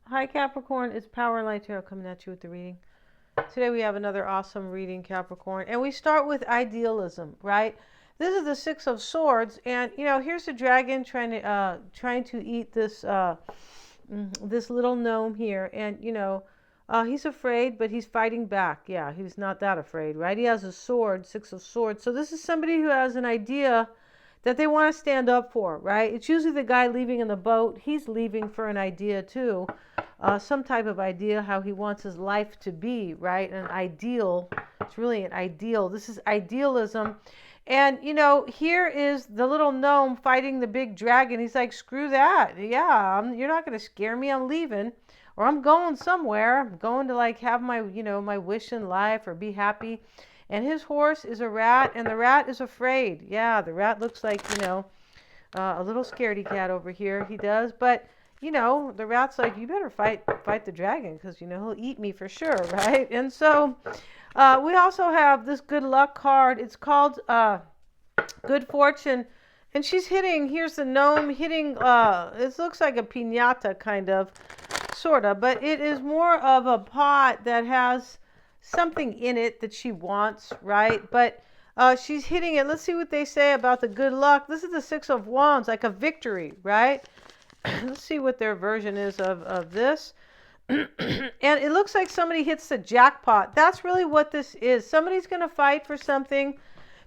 Hi Capricorn, it's Power and Light Tarot coming at you with the reading. Today we have another awesome reading, Capricorn, and we start with idealism, right? This is the Six of Swords, and here's the dragon trying to eat this little gnome here, and he's afraid, but he's fighting back. Yeah, he's not that afraid, right? He has a sword, Six of Swords. So this is somebody who has an idea that they want to stand up for, right? It's usually the guy leaving in the boat. He's leaving for an idea too, some type of idea how he wants his life to be, right? An ideal. It's really an ideal. This is idealism. And, here is the little gnome fighting the big dragon. He's like, screw that. Yeah, you're not going to scare me. I'm leaving. Or I'm going somewhere. I'm going to like have my wish in life or be happy. And his horse is a rat, and the rat is afraid. Yeah, the rat looks like, a little scaredy cat over here. He does. But, the rat's like, you better fight the dragon because, he'll eat me for sure, right? And so we also have this good luck card. It's called Good Fortune. And she's hitting, here's the gnome hitting, it looks like a piñata kind of, sort of. But it is more of a pot that has something in it that she wants, right? But she's hitting it. Let's see what they say about the good luck. This is the Six of Wands, like a victory, right? Let's see what their version is of this. And it looks like somebody hits the jackpot. That's really what this is. Somebody's going to fight for something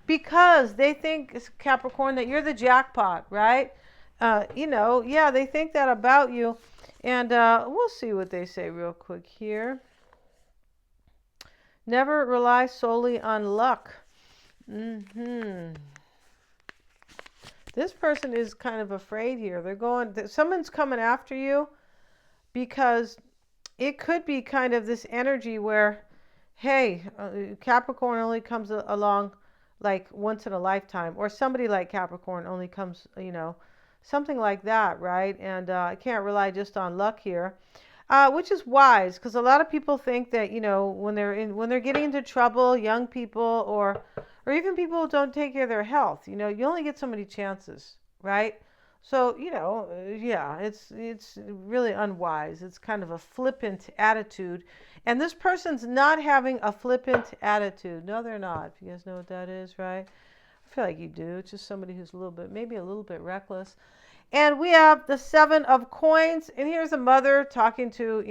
because they think, Capricorn, that you're the jackpot, right? Yeah, they think that about you. And we'll see what they say real quick here. Never rely solely on luck. This person is kind of afraid here. Someone's coming after you because it could be kind of this energy where, hey, Capricorn only comes along like once in a lifetime, or somebody like Capricorn only comes, something like that, right? And I can't rely just on luck here. Which is wise because a lot of people think that when they're getting into trouble, young people or even people who don't take care of their health, you only get so many chances, right? So yeah, it's really unwise. It's kind of a flippant attitude, and this person's not having a flippant attitude. No, they're not. If you guys know what that is, right? I feel like you do. It's just somebody who's maybe a little bit reckless. And we have the Seven of Coins. And here's a mother talking to,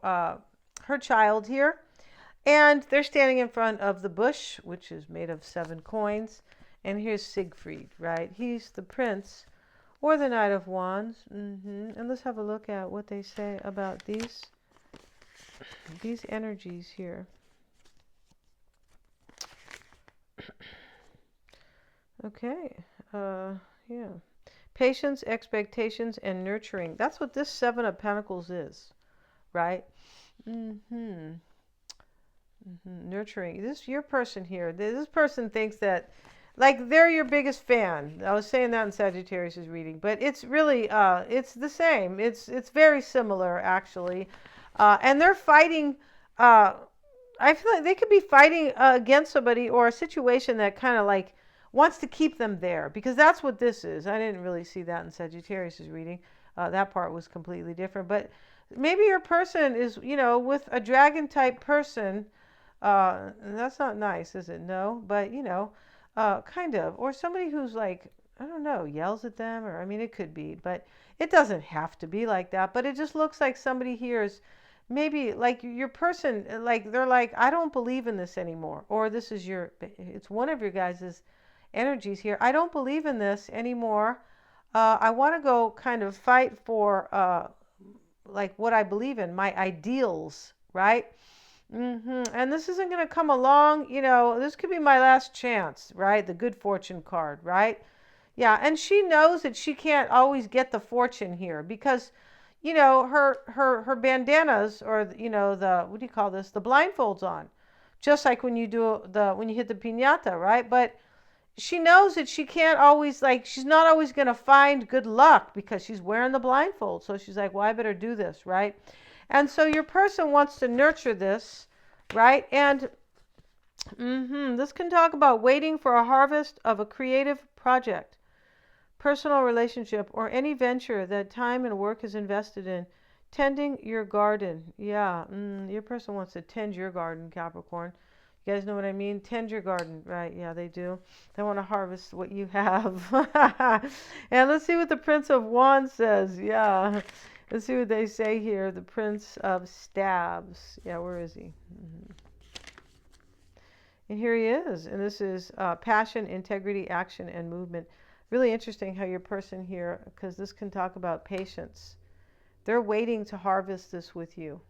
her child here. And they're standing in front of the bush, which is made of 7 coins. And here's Siegfried, right? He's the prince or the Knight of Wands. And let's have a look at what they say about these energies here. Okay. Yeah. Patience, expectations, and nurturing. That's what this Seven of Pentacles is, right? Nurturing. Your person here. This person thinks that, like, they're your biggest fan. I was saying that in Sagittarius' reading, but it's really, it's the same. It's very similar, actually. And they're fighting. I feel like they could be fighting against somebody or a situation that kind of like wants to keep them there, because that's what this is. I didn't really see that in Sagittarius' reading. That part was completely different. But maybe your person is, with a dragon type person. That's not nice, is it? No. But, kind of. Or somebody who's like, I don't know, yells at them. Or, I mean, it could be. But it doesn't have to be like that. But it just looks like somebody here is maybe like your person, like they're like, I don't believe in this anymore. Or it's one of your guys' energies here. I don't believe in this anymore. I want to go kind of fight for like what I believe in, my ideals, right? And this isn't going to come along, this could be my last chance, right? The good fortune card, right? Yeah, and she knows that she can't always get the fortune here because her bandanas, or the, what do you call this, the blindfolds on, just like when you hit the piñata, right? But she knows that she can't always, like, she's not always going to find good luck because she's wearing the blindfold. So she's like, well, I better do this, right? And so your person wants to nurture this, right? And this can talk about waiting for a harvest of a creative project, personal relationship, or any venture that time and work is invested in. Tending your garden. Yeah, your person wants to tend your garden, Capricorn. You guys know what I mean? Tend your garden, right? Yeah, they do. They want to harvest what you have. And let's see what the Prince of Wands says. Yeah, let's see what they say here. The Prince of Staves. Yeah, where is he? And here he is. And this is passion, integrity, action, and movement. Really interesting how your person here, because this can talk about patience. They're waiting to harvest this with you,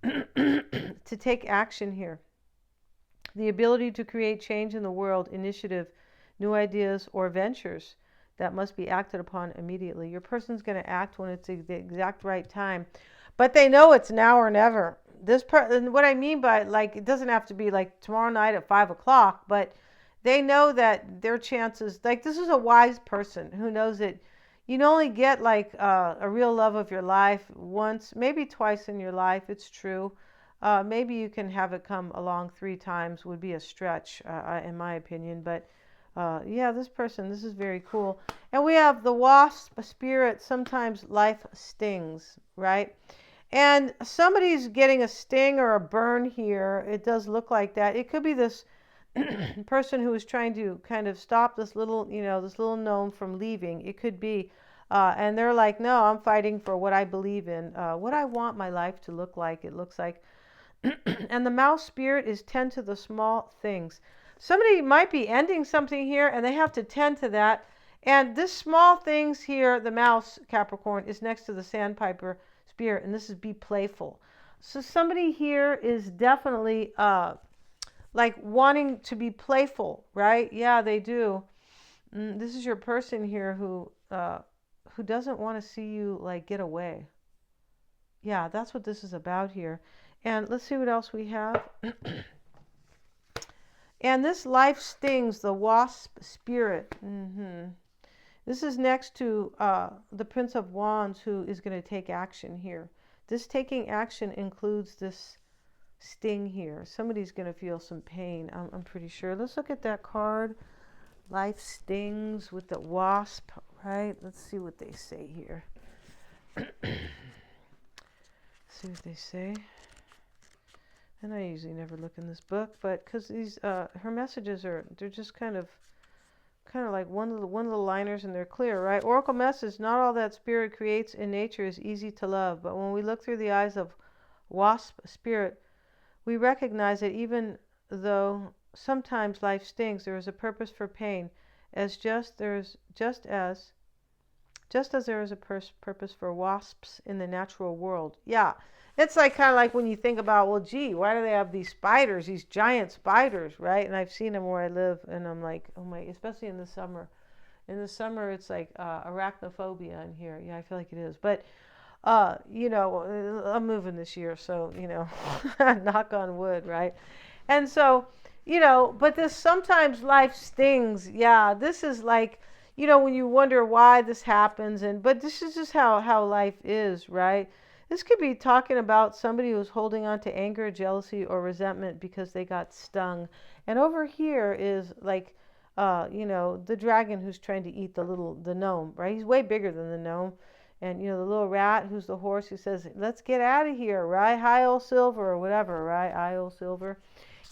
to take action here. The ability to create change in the world, initiative, new ideas, or ventures that must be acted upon immediately. Your person's going to act when it's the exact right time, but they know it's now or never. And what I mean by, like, it doesn't have to be like tomorrow night at 5 o'clock, but they know that their chances, like, this is a wise person who knows that you only get like a real love of your life once, maybe twice in your life. It's true. Maybe you can have it come along 3 times, would be a stretch, in my opinion. But yeah, this person, this is very cool. And we have the wasp spirit. Sometimes life stings, right? And somebody's getting a sting or a burn here. It does look like that. It could be this person who is trying to kind of stop this little, this little gnome from leaving. It could be. And they're like, no, I'm fighting for what I believe in, what I want my life to look like. It looks like. And the mouse spirit is tend to the small things. Somebody might be ending something here and they have to tend to that. And this small things here, the mouse, Capricorn, is next to the sandpiper spirit. And this is be playful. So somebody here is definitely like wanting to be playful, right? Yeah, they do. This is your person here who doesn't want to see you like get away. Yeah, that's what this is about here. And let's see what else we have. And this life stings, the wasp spirit. This is next to the Prince of Wands, who is going to take action here. This taking action includes this sting here. Somebody's going to feel some pain, I'm pretty sure. Let's look at that card. Life stings with the wasp, right? Let's see what they say here. See what they say. And I usually never look in this book, but because these her messages they're just kind of like one of the liners, and they're clear, right? Oracle message: not all that spirit creates in nature is easy to love, but when we look through the eyes of wasp spirit, we recognize that even though sometimes life stings, there is a purpose for pain, just as there is a purpose for wasps in the natural world. Yeah, it's like kind of like when you think about, well, gee, why do they have these spiders, these giant spiders, right? And I've seen them where I live, and I'm like, oh my, especially in the summer. In the summer, it's like arachnophobia in here. Yeah, I feel like it is. But, I'm moving this year, so, knock on wood, right? And so, but this sometimes life stings. Yeah, this is like, when you wonder why this happens, but this is just how life is, right? This could be talking about somebody who's holding on to anger, jealousy, or resentment because they got stung. And over here is like, the dragon who's trying to eat the gnome, right? He's way bigger than the gnome. And, the little rat who's the horse who says, let's get out of here, right? Hi, old silver, or whatever, right? Hi, old silver.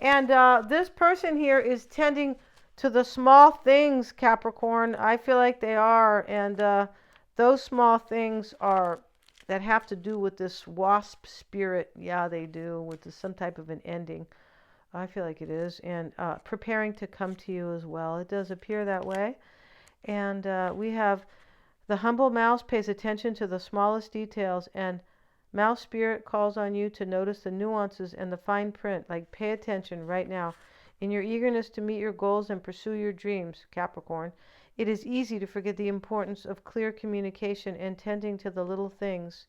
And this person here is tending to the small things, Capricorn. I feel like they are. And those small things that have to do with this wasp spirit. Yeah, they do, with some type of an ending. I feel like it is. And preparing to come to you as well. It does appear that way. And we have the humble mouse pays attention to the smallest details, and mouse spirit calls on you to notice the nuances and the fine print. Like, pay attention right now. In your eagerness to meet your goals and pursue your dreams, Capricorn, it is easy to forget the importance of clear communication and tending to the little things.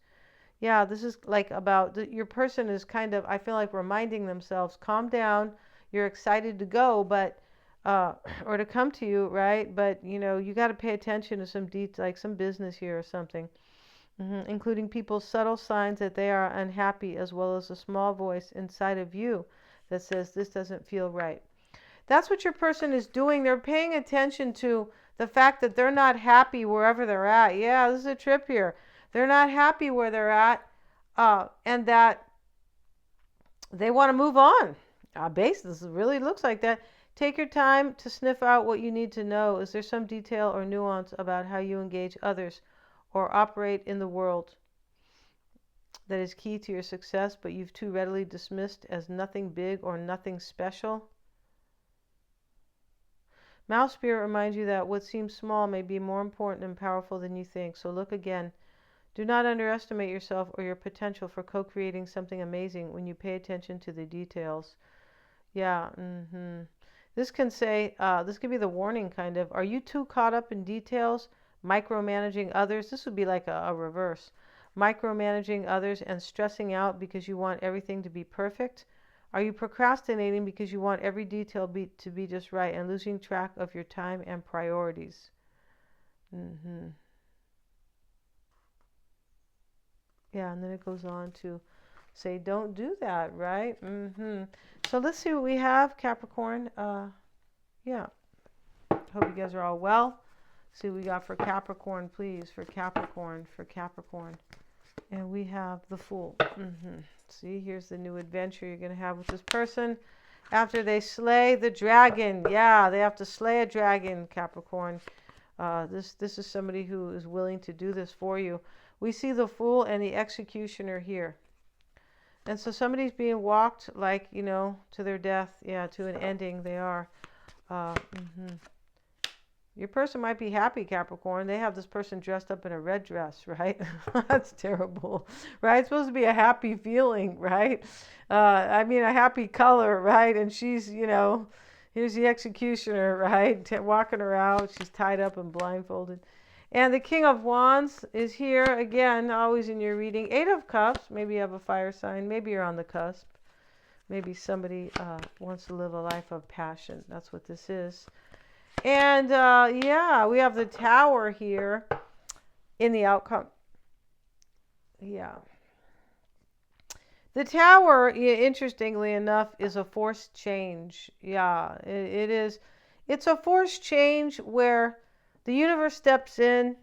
Yeah, this is like about your person is kind of, I feel like, reminding themselves, calm down. You're excited to go, but or to come to you, right? But you got to pay attention to some like some business here or something, including people's subtle signs that they are unhappy, as well as a small voice inside of you that says this doesn't feel right. That's what your person is doing. They're paying attention to the fact that they're not happy wherever they're at. Yeah, this is a trip here. They're not happy where they're at. and that they want to move on. This really looks like that. Take your time to sniff out what you need to know. Is there some detail or nuance about how you engage others or operate in the world that is key to your success, but you've too readily dismissed as nothing big or nothing special? Mouse Spirit reminds you that what seems small may be more important and powerful than you think. So look again. Do not underestimate yourself or your potential for co-creating something amazing when you pay attention to the details. Yeah. This can say, this could be the warning kind of. Are you too caught up in details, micromanaging others? This would be like a reverse. Micromanaging others and stressing out because you want everything to be perfect? Are you procrastinating because you want every detail to be just right and losing track of your time and priorities? Yeah, and then it goes on to say, don't do that, right? So let's see what we have, Capricorn. Yeah, hope you guys are all well. See what we got for Capricorn, please, for Capricorn. And we have the Fool. See, here's the new adventure you're going to have with this person after they slay the dragon. Yeah, they have to slay a dragon, Capricorn. This is somebody who is willing to do this for you. We see the Fool and the Executioner here. And so somebody's being walked like, to their death. Yeah, to an ending they are. Your person might be happy, Capricorn. They have this person dressed up in a red dress, right? That's terrible, right? It's supposed to be a happy feeling, right? A happy color, right? And she's, here's the Executioner, right? Walking her out. She's tied up and blindfolded. And the King of Wands is here again, always in your reading. 8 of Cups. Maybe you have a fire sign. Maybe you're on the cusp. Maybe somebody wants to live a life of passion. That's what this is. And we have the Tower here in the outcome. Yeah. The Tower, interestingly enough, is a forced change. Yeah, it is. It's a forced change where the universe steps in,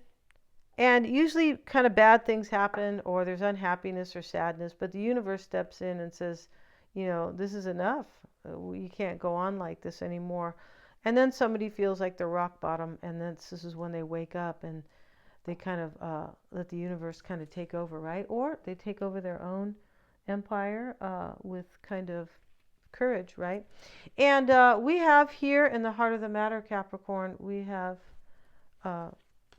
and usually kind of bad things happen, or there's unhappiness or sadness, but the universe steps in and says, this is enough. You can't go on like this anymore. And then somebody feels like they're rock bottom, and then this is when they wake up and they kind of let the universe kind of take over, right? Or they take over their own empire with kind of courage, right? And we have here in the heart of the matter, Capricorn, we have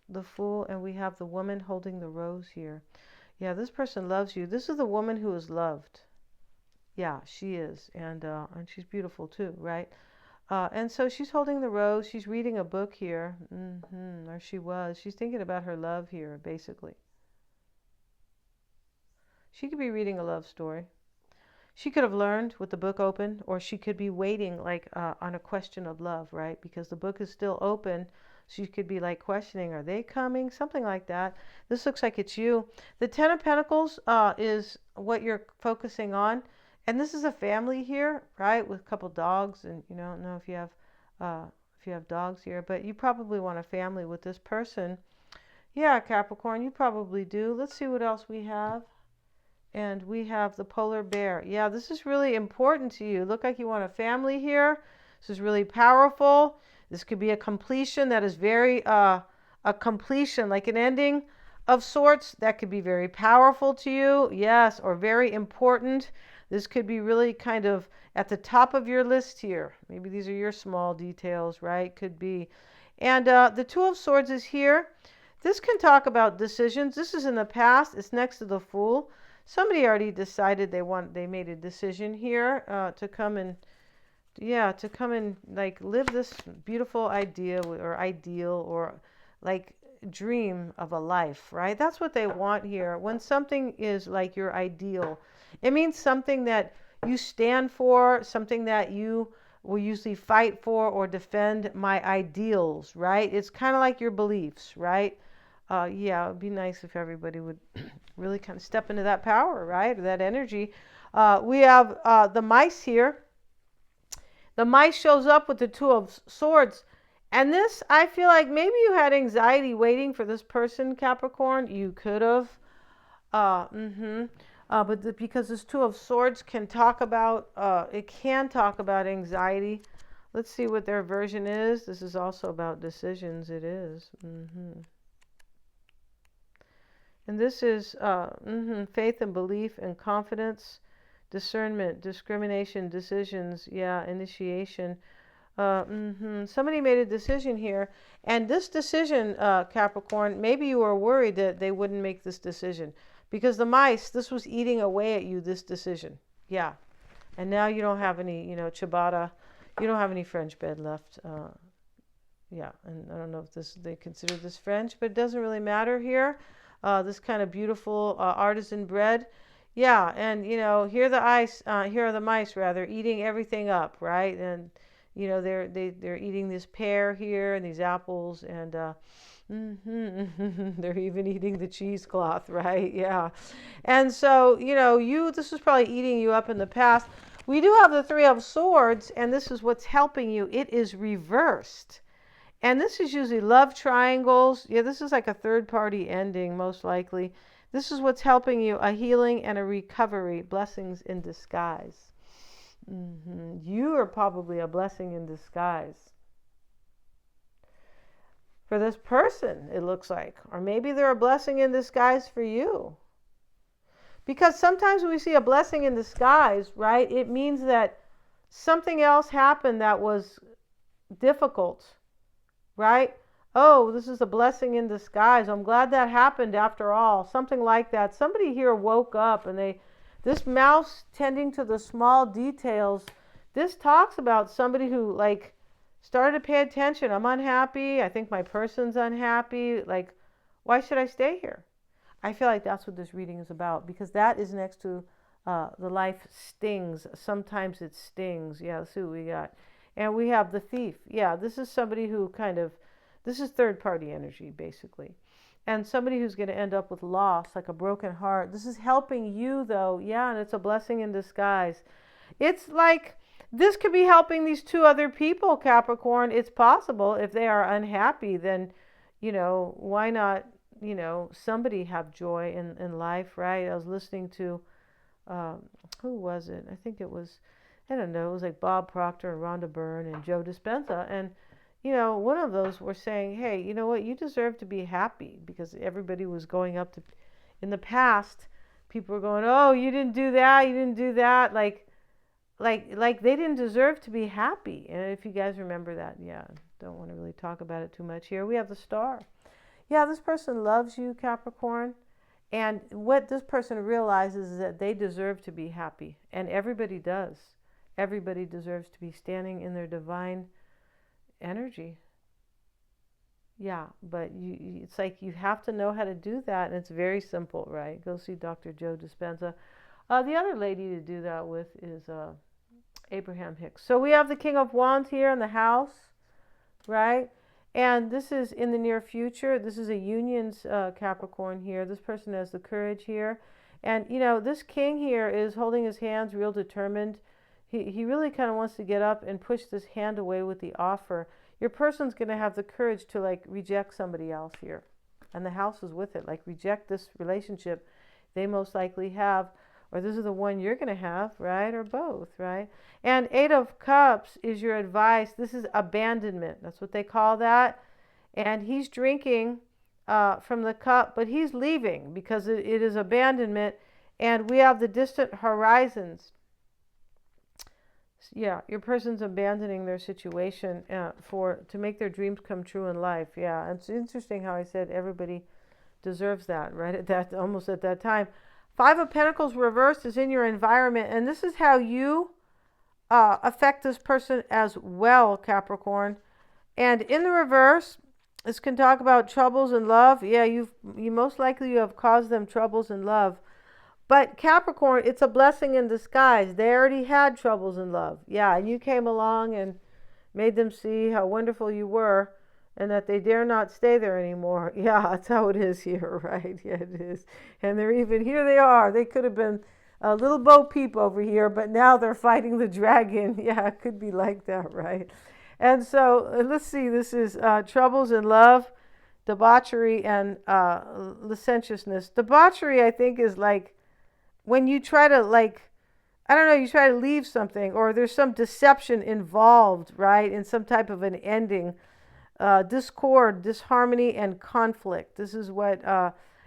the Fool, and we have the woman holding the rose here. Yeah, this person loves you. This is the woman who is loved. Yeah, she is, and she's beautiful too, right? And so she's holding the rose. She's reading a book here, or she was. She's thinking about her love here, basically. She could be reading a love story. She could have learned with the book open, or she could be waiting like on a question of love, right? Because the book is still open. She could be like questioning, are they coming? Something like that. This looks like it's you. The 10 of Pentacles is what you're focusing on. And this is a family here, right? With a couple dogs. And I don't know if you have dogs here, but you probably want a family with this person. Yeah, Capricorn, you probably do. Let's see what else we have. And we have the polar bear. Yeah, this is really important to you. Look like you want a family here. This is really powerful. This could be a completion that is very, a completion, like an ending of sorts. That could be very powerful to you. Yes, or very important. This could be really kind of at the top of your list here. Maybe these are your small details, right? Could be. And the 2 of Swords is here. This can talk about decisions. This is in the past. It's next to the Fool. Somebody already decided they made a decision here to come and like live this beautiful idea or ideal or like dream of a life, right? That's what they want here. When something is like your ideal, it means something that you stand for, something that you will usually fight for or defend. My ideals, right? It's kind of like your beliefs, right? Yeah, it would be nice if everybody would really kind of step into that power, right? Or that energy. We have the mice here. The mice shows up with the 2 of Swords. And this, I feel like maybe you had anxiety waiting for this person, Capricorn. You could have. Because this Two of Swords can talk about, anxiety. Let's see what their version is. This is also about decisions. It is. And this is faith and belief and confidence, discernment, discrimination, decisions, initiation. Somebody made a decision here, and this decision, Capricorn, maybe you were worried that they wouldn't make this decision because the mice, this was eating away at you, this decision. Yeah. And now you don't have any, ciabatta, you don't have any French bread left. And I don't know if they consider this French, but it doesn't really matter here. This kind of beautiful artisan bread. Yeah, and here are the mice rather eating everything up, right? And they're eating this pear here and these apples, and they're even eating the cheesecloth, right? Yeah. And so, this was probably eating you up in the past. We do have the Three of Swords, and this is what's helping you. It is reversed. And this is usually love triangles. Yeah, this is like a third party ending, most likely. This is what's helping you, a healing and a recovery, blessings in disguise. You are probably a blessing in disguise. For this person, it looks like. Or maybe they're a blessing in disguise for you. Because sometimes when we see a blessing in disguise, right, it means that something else happened that was difficult, right? Oh, this is a blessing in disguise. I'm glad that happened after all. Something like that. Somebody here woke up and this mouse tending to the small details, this talks about somebody who started to pay attention. I'm unhappy. I think my person's unhappy. Why should I stay here? I feel like that's what this reading is about, because that is next to the life stings. Sometimes it stings. Yeah, let's see what we got. And we have the thief. Yeah, this is somebody who this is third party energy, basically. And somebody who's going to end up with loss, like a broken heart. This is helping you, though. Yeah, and it's a blessing in disguise. It's like this could be helping these two other people, Capricorn. It's possible. If they are unhappy, then, why not, somebody have joy in life, right? I was listening to, who was it? I think it was, I don't know, it was like Bob Proctor and Rhonda Byrne and Joe Dispenza. And, one of those were saying, hey, you know what? You deserve to be happy, because everybody was going up to, in the past, people were going, oh, you didn't do that. You didn't do that. Like they didn't deserve to be happy. And if you guys remember that, don't want to really talk about it too much here. We have the Star. Yeah, this person loves you, Capricorn. And what this person realizes is that they deserve to be happy. And everybody does. Everybody deserves to be standing in their divine energy. Yeah, but it's like you have to know how to do that. And it's very simple, right? Go see Dr. Joe Dispenza. The other lady to do that with is Abraham Hicks. So we have the King of Wands here in the house, right? And this is in the near future. This is a unions Capricorn here. This person has the courage here. And, this king here is holding his hands real determined. He really kind of wants to get up and push this hand away with the offer. Your person's going to have the courage to, reject somebody else here. And the house is with it. Reject this relationship they most likely have. Or this is the one you're going to have, right? Or both, right? And Eight of Cups is your advice. This is abandonment. That's what they call that. And he's drinking from the cup, but he's leaving because it is abandonment. And we have the distant horizons. Yeah, your person's abandoning their situation to make their dreams come true in life. Yeah, and it's interesting how I said everybody deserves that, right? Almost at that time. Five of Pentacles reversed is in your environment, and this is how you affect this person as well, Capricorn. And in the reverse, this can talk about troubles in love. Yeah, you most likely you have caused them troubles in love. But Capricorn, it's a blessing in disguise. They already had troubles in love. Yeah, and you came along and made them see how wonderful you were and that they dare not stay there anymore. Yeah, that's how it is here, right? Yeah, it is. And here they are. They could have been a little Bo Peep over here, but now they're fighting the dragon. Yeah, it could be like that, right? And so let's see. This is troubles in love, debauchery, and licentiousness. Debauchery, I think, is like when you try to, like, I don't know, you try to leave something, or there's some deception involved, right, in some type of an ending. Discord, disharmony, and conflict. This is what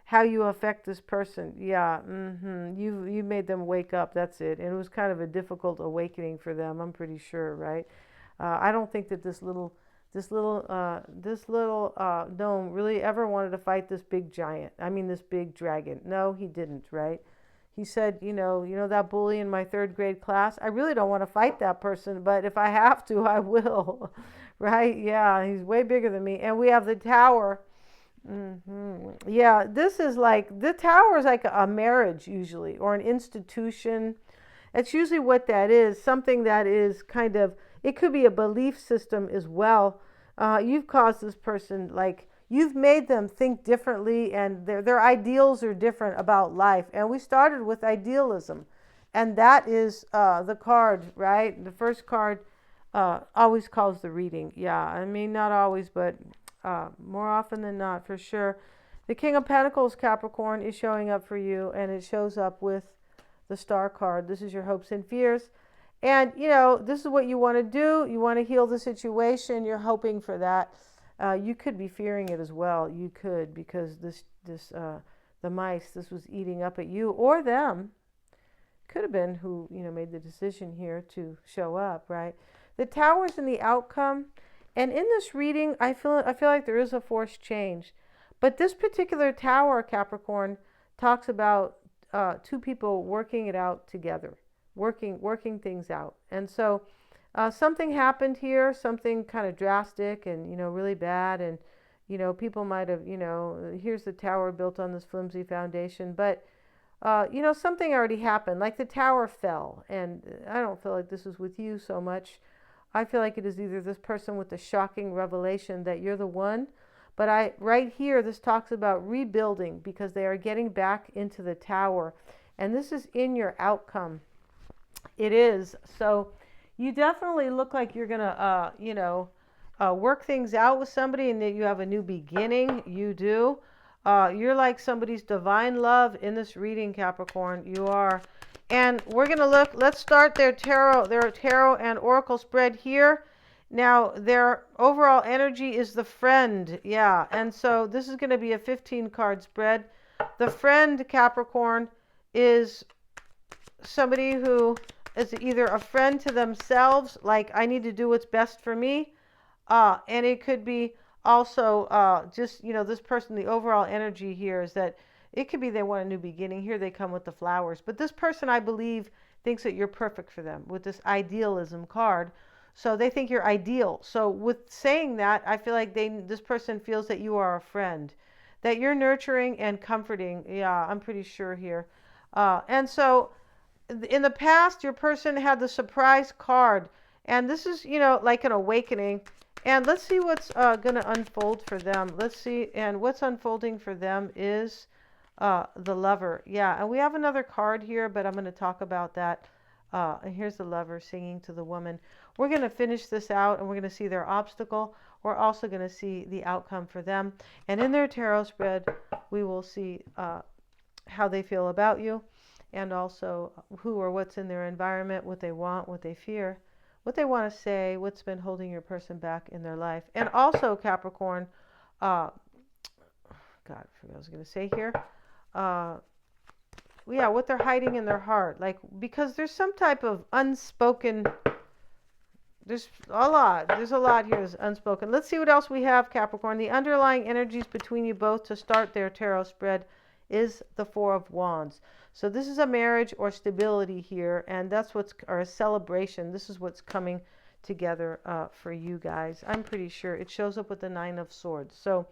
how you affect this person. Yeah, you made them wake up. That's it. And it was kind of a difficult awakening for them. I'm pretty sure, right? I don't think that this little gnome really ever wanted to fight this big giant. I mean, this big dragon. No, he didn't. Right? He said, that bully in my third grade class. I really don't want to fight that person, but if I have to, I will. Right? Yeah, he's way bigger than me. And we have the tower. Yeah, this is like, the tower is like a marriage usually, or an institution. That's usually what that is. Something that is kind of, it could be a belief system as well. You've caused this person, like, you've made them think differently, and their ideals are different about life. And we started with idealism. And that is the card, right? The first card always calls the reading. Yeah, I mean, not always, but more often than not, for sure. The King of Pentacles, Capricorn, is showing up for you, and it shows up with the Star card. This is your hopes and fears. And, this is what you want to do. You want to heal the situation. You're hoping for that. You could be fearing it as well. You could, because the mice, this was eating up at you or them. Could have been who, made the decision here to show up, right? The Tower's in the outcome. And in this reading, I feel like there is a forced change. But this particular Tower, Capricorn, talks about two people working it out together, working things out. And so something happened here, something kind of drastic and, really bad. And, people might have, here's the Tower built on this flimsy foundation. But, something already happened, like the Tower fell. And I don't feel like this is with you so much. I feel like it is either this person with the shocking revelation that you're the one, but right here, this talks about rebuilding, because they are getting back into the Tower. And this is in your outcome. It is. So you definitely look like you're going to, work things out with somebody, and that you have a new beginning. You do. You're like somebody's divine love in this reading, Capricorn. You are. And we're going to look, let's start their tarot and oracle spread here. Now, their overall energy is the Friend. Yeah. And so this is going to be a 15-card spread. The Friend, Capricorn, is somebody who is either a friend to themselves, like, I need to do what's best for me. And it could be also just, this person, the overall energy here is that it could be they want a new beginning. Here they come with the flowers. But this person, I believe, thinks that you're perfect for them with this idealism card. So they think you're ideal. So with saying that, I feel like this person feels that you are a friend, that you're nurturing and comforting. Yeah, I'm pretty sure here. And so in the past, your person had the surprise card. And this is, like an awakening. And let's see what's going to unfold for them. Let's see. And what's unfolding for them is the Lover. Yeah, and we have another card here, but I'm going to talk about that. And here's the Lover singing to the woman. We're going to finish this out, and we're going to see their obstacle. We're also going to see the outcome for them. And in their tarot spread, we will see how they feel about you, and also who or what's in their environment, what they want, what they fear, what they want to say, what's been holding your person back in their life. And also, Capricorn, God, I forgot what I was going to say here. Yeah, what they're hiding in their heart. Like, because there's some type of unspoken, there's a lot here that's unspoken. Let's see what else we have, Capricorn. The underlying energies between you both to start their tarot spread is the Four of Wands. So this is a marriage or stability here, and that's or a celebration. This is what's coming together for you guys. I'm pretty sure it shows up with the Nine of Swords. So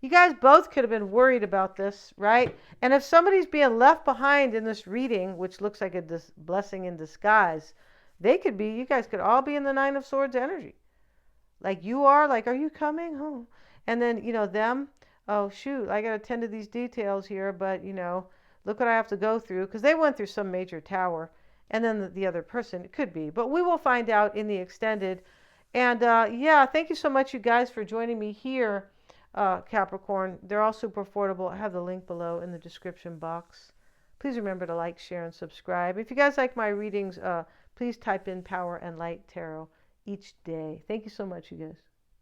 you guys both could have been worried about this, right? And if somebody's being left behind in this reading, which looks like a blessing in disguise, you guys could all be in the Nine of Swords energy. Like you are, like, are you coming? Oh. And then, them, oh, shoot, I got to tend to these details here, but, look what I have to go through, because they went through some major tower. And then the other person, it could be. But we will find out in the extended. And, yeah, thank you so much, you guys, for joining me here, Capricorn. They're all super affordable. I have the link below in the description box. Please remember to like, share, and subscribe. If you guys like my readings, please type in Power and Light Tarot each day. Thank you so much, you guys.